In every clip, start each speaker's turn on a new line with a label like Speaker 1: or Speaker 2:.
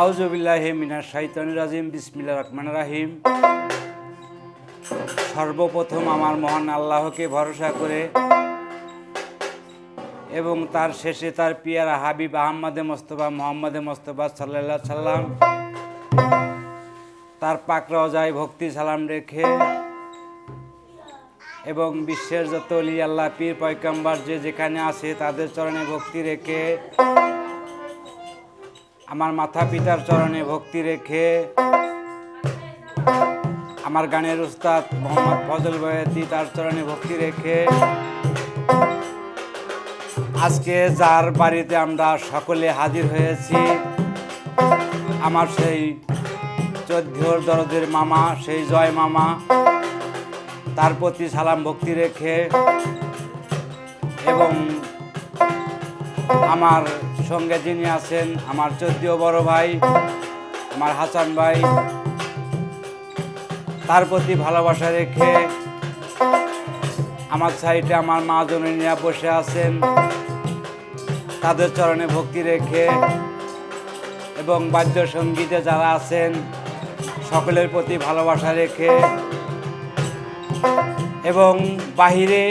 Speaker 1: আউযু বিল্লাহি মিনাশ শাইতানির রাজিম। বিসমিল্লাহির রহমানির রহিম। সর্বপ্রথম আমার মহান আল্লাহকে ভরসা করে এবং তার শেষে তার পিয়ারা হাবিব আহমদে মোস্তফা মোহাম্মদে মোস্তফা সাল্লাল্লাহু আলাইহি সাল্লাম তার পাক রওজায় ভক্তি সালাম রেখে এবং বিশ্বের যত ওলি আল্লাহ পীর পয়গম্বর যে যেখানে আছে তাদের চরণে ভক্তি রেখে, আমার মাতা পিতার চরণে ভক্তি রেখে, আমার গানের উস্তাদ মোহাম্মদ ফজল বয়াতি তার চরণে ভক্তি রেখে, আজকে যার বাড়িতে আমরা সকলে হাজির হয়েছি, আমার সেই 14 দরদের মামা, সেই জয় মামা, তার প্রতি সালাম ভক্তি রেখে এবং আমার সঙ্গে যিনি আছেন আমার 14 বড় ভাই আমার হাসান ভাই, তার প্রতি ভালোবাসা রেখে, আমার সাইডে আমার মা জননীরা বসে আছেন তাদের চরণে ভক্তি রেখে এবং বাদ্য সঙ্গীতে যারা আছেন সকলের প্রতি ভালোবাসা রেখে এবং বাহিরে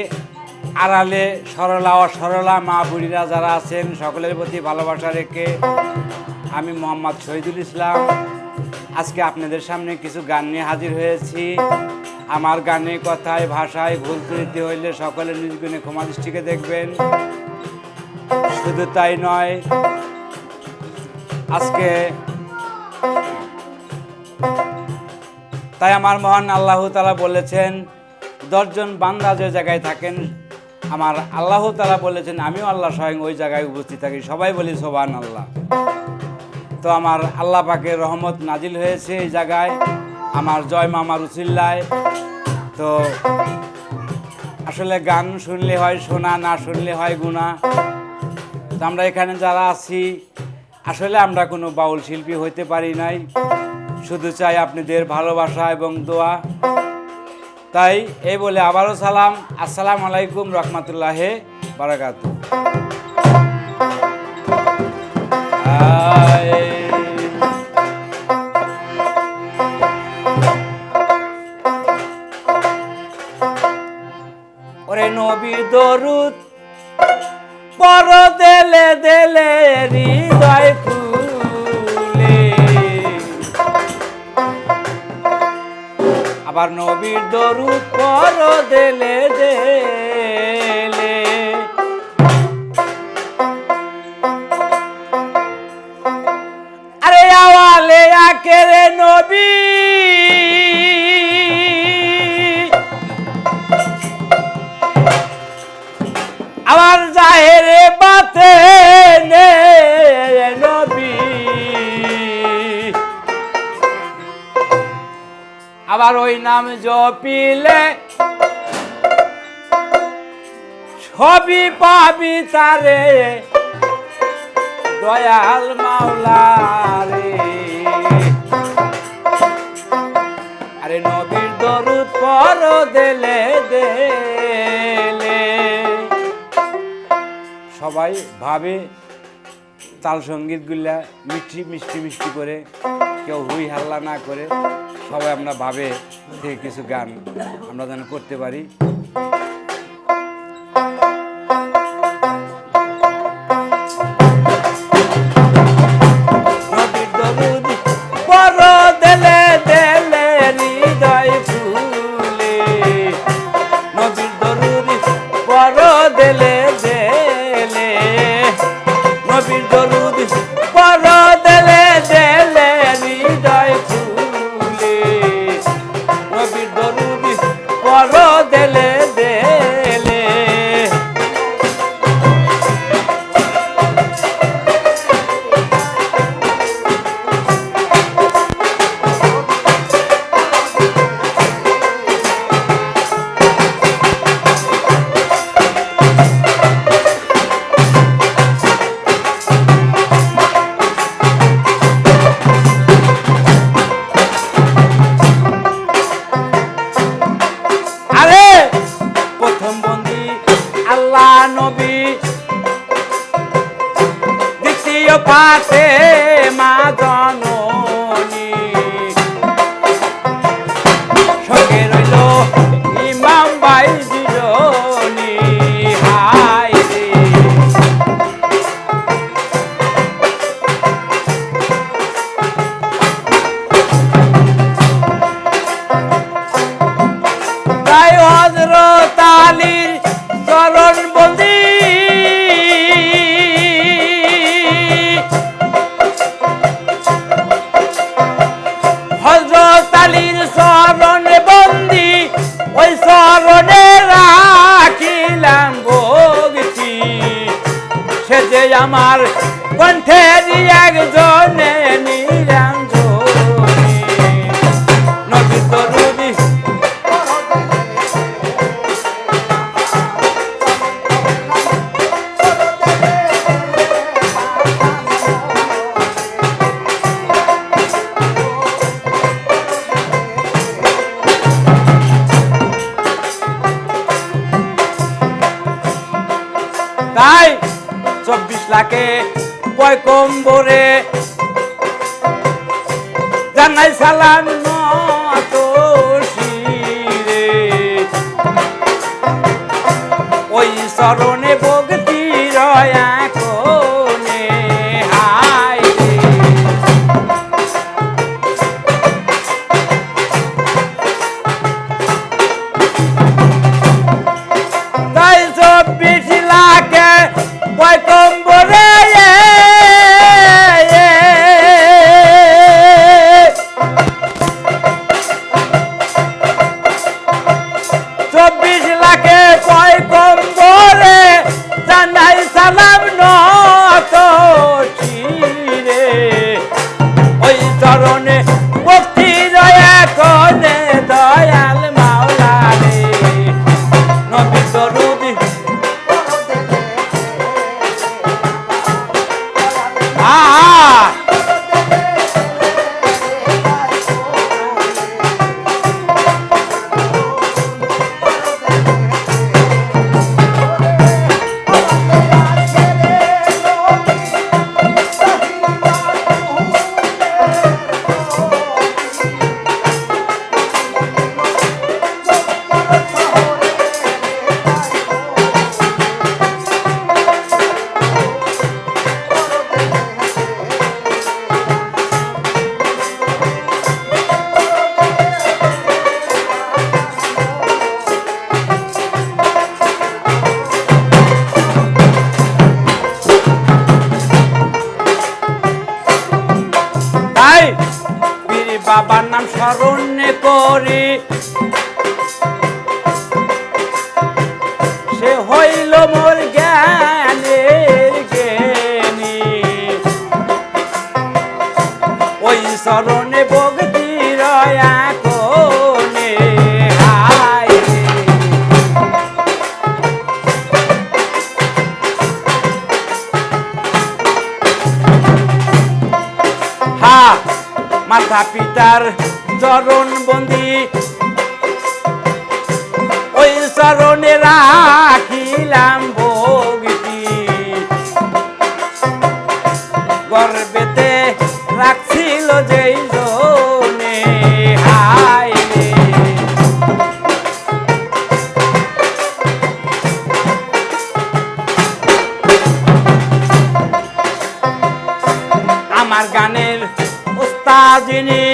Speaker 1: আড়ালে সরলা অসরলা মা বুড়িরা যারা আছেন সকলের প্রতি ভালোবাসা রেখে আমি মোহাম্মদ শহীদুল ইসলাম আজকে আপনাদের সামনে কিছু গান নিয়ে হাজির হয়েছি। আমার গানে কথায় ভাষায় ভুল ত্রুটি হইলে সকলে নিজ গুণে ক্ষমা দৃষ্টিকে দেখবেন। শুধু তাই নয়, আজকে তাই আমার মহান আল্লাহ তাআলা বলেছেন 10 জন বান্দা যে জায়গায় থাকেন আমার আল্লাহ তাআলা বলেছেন আমিও আল্লাহ স্বয়ং ওই জায়গায় উপস্থিত থাকি। সবাই বলি সুবহানাল্লাহ। তো আমার আল্লাহ পাকের রহমত নাজিল হয়েছে এই জায়গায় আমার জয় মামার উসিলায়। তো আসলে গান শুনলে হয় শোনা, না শুনলে হয় গুণা। তো আমরা এখানে যারা আছি আসলে আমরা কোনো বাউল শিল্পী হইতে পারি নাই, শুধু চাই আপনাদের ভালোবাসা এবং দোয়া। তাই এই বলে আবারও সালাম, আসসালামু আলাইকুম রহমতুল্লাহি বারাকাতুহু। ওরে নবীর দরুদ পর দেলে দেলে হৃদয় খুলে, আবার নবীর দরুদ পর দেলে দেলে, আরে আওয়ালে আকেরে নবী আবার জাহেরে বাতে নে নবী, আবার ওই নাম জপিলে সবই পাবি তারে দয়াল মাওলা রে। আরে নবীর দরুদ পর দেলে দেলে, সবাই ভাবে তাল সঙ্গীতগুলা মিষ্টি মিষ্টি মিষ্টি করে, কেউ হুই হাল্লা না করে, সবাই আমরা ভাবে থেকে কিছু গান আমরা যেন করতে পারি। নবীর দরুদ পর দেলে দেলে হৃদয় ফুলে, নবীর দরুদ পর দেলে দেলে, নবীর দরুদ পর দেলে দেলে হৃদয় ফুলে, নবীর দরুদ পর দেলে দেলে। পাশে মা জন আলীর চরণ বন্দি হযরত আলীর চরণ বন্দি ওই চরণে রাখিলাম ভক্তি সে যে আমার কণ্ঠের একজনে নিরঞ্জনী নবী দরুদি তাই 24 লাখে পয়গম্বরে জানাই সালাম নত শিরে ওই চরণে ভক্তি রয়া কোনে হাই তাই 24 লাখে পয়গম্বরে 24 লাখে পয়গম্বরে জানাই সালাম নত শিরে ওই চরণে ভক্তি রয়া কোনে দয়াল মাওলা রে নবী দরুদি বাবার নাম স্মরণ করি সে হইল মোর জ্ঞানের জ্ঞানী ওই চরণে ভক্তি রয়া কোনে হাই হা মাতা পিতার চরণ বন্দি ওই চরণে রাখিলাম ভক্তি গর্বেতে রাখছিল যেই জনে হাই আমার গানের উস্তাদিনী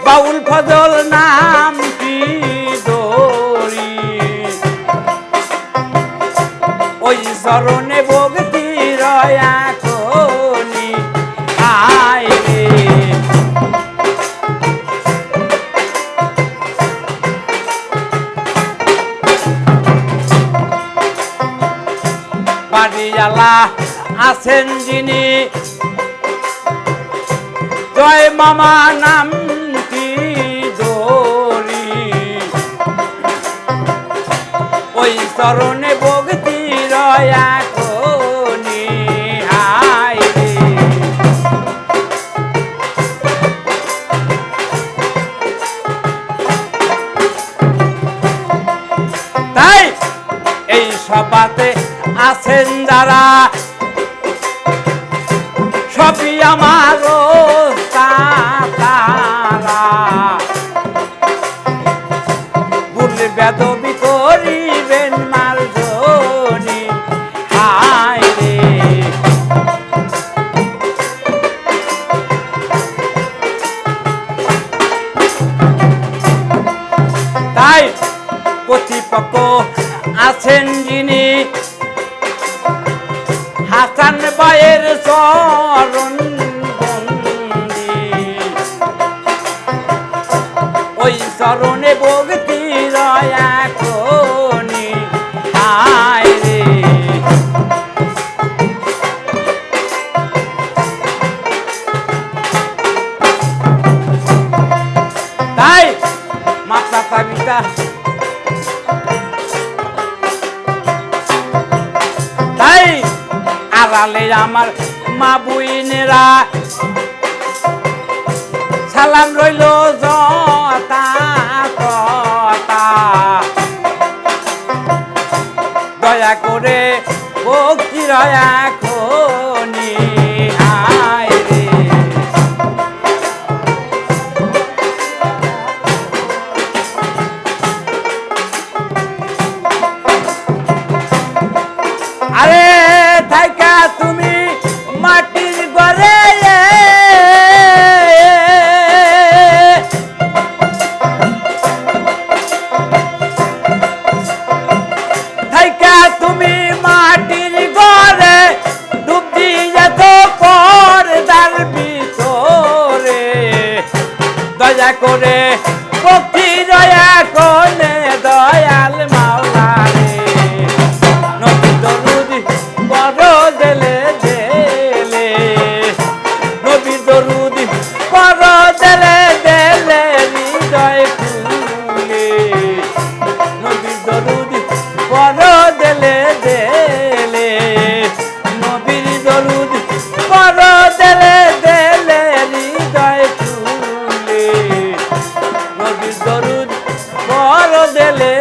Speaker 1: বাউল ফজল নাম কি দরি ওই চরণে ভক্তি রয়া কোনি হাই রে বাড়িওয়ালা আছেন যিনি জয় মামা নাম কি দরি ওই চরণে ভক্তি রয়া কোনি হাই রে তাই এই সভাতে আছেন যারা সবই আমার বললে বেদবি করিবেন মার্জনী হাই রে তাই প্রতিপক্ষ আছেন যিনি হাসান ভাইয়ের চরণ বন্দি ওই চরণে ভক্তি রয়া কোনি আয় রে তাই মাতা পিতা তাই আড়ালে আমার মা বুইনেরা সালাম রইল জতা কথা দয়া করে ভক্তি রয়া খনি আয় রে আরে থাইকা তুমি মাটির ঘরে থাইকা তুমি মাটির ঘরে ডুব দিয়ে তো পর্দার ভিতরে দয়া করে ভক্তি দয়া কোনে দয়াল মাওলা রে নবী দরুদ পড়ো দেলে দেলে নবী দরুদ পড়ো দেলে দেলে হৃদয় খুলে নবী দরুদ পড়ো দেলে দেলে নবীর দরুদ পড়ো দেলে দেলে হৃদয় খুলে নবীর দরুদ পড়ো দেলে